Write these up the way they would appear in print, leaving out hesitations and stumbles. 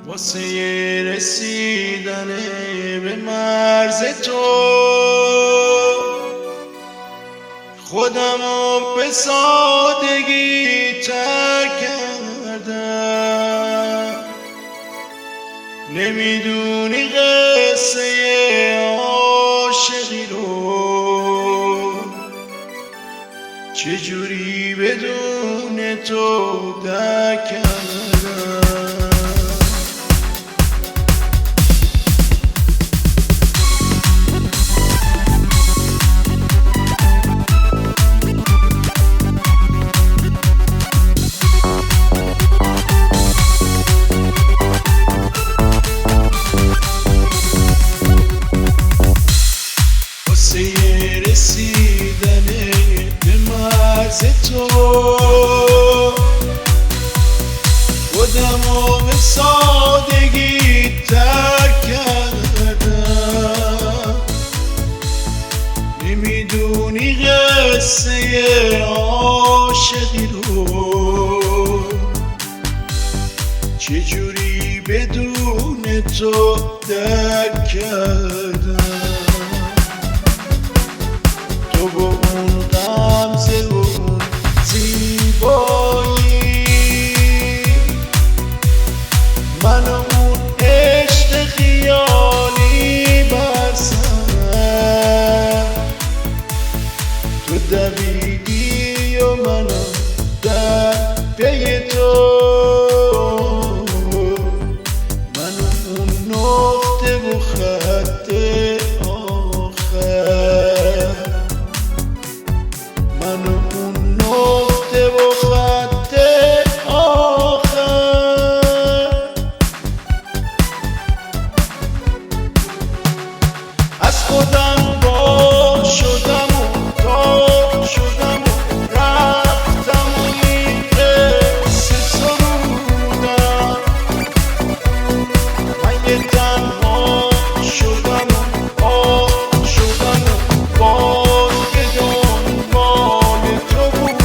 واسه رسیدن به مرز تو خودمو به سادگی ترک کردم. نمیدونی قصه عاشقی رو چجوری بدون تو درک کردم. رسیدن به مرز تو خودمو به سادگی ترک کردم. نمیدونی قصه عاشقی رو چجوری بدون تو درک کردم. تو با اون غمزه و اون زیبایی، من و اون عشق خیالی بر سرم. تو دویدی و منم در پی تو، من و اون نقطه و خط آخر، من و اون نقطه و خط آخر. از خودم با شدم و تا شدم و رفتم و این قصه سرودم. من یه تنها شدم و آه شدم و باز که دنبال تو بودم.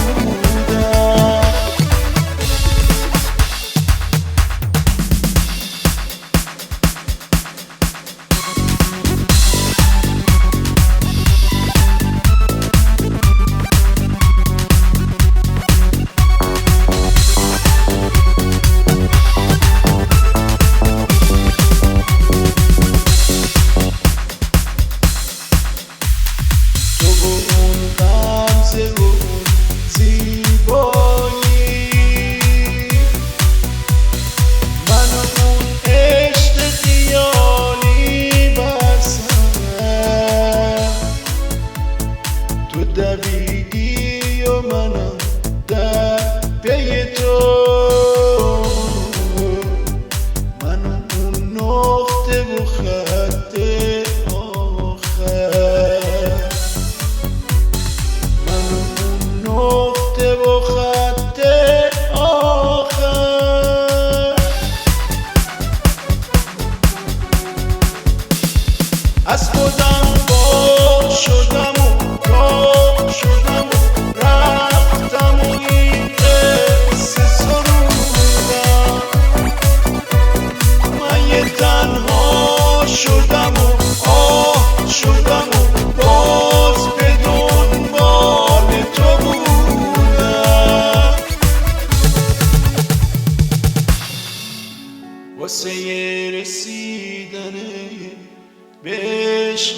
تو با اون غمزه و اون زیبایی، من و اون عشق خیالی بر سرم. تو دویدی و منم در پی تو، من و اون نقطه و خط آخر، من و اون نقطه و خط آخر. از خودم با شدم و تا شدم و رفتم و این قصه سرودم. من یه تنها شدم و آه شدم و باز به دنبال تو بودم. واسه رسیدن به عشق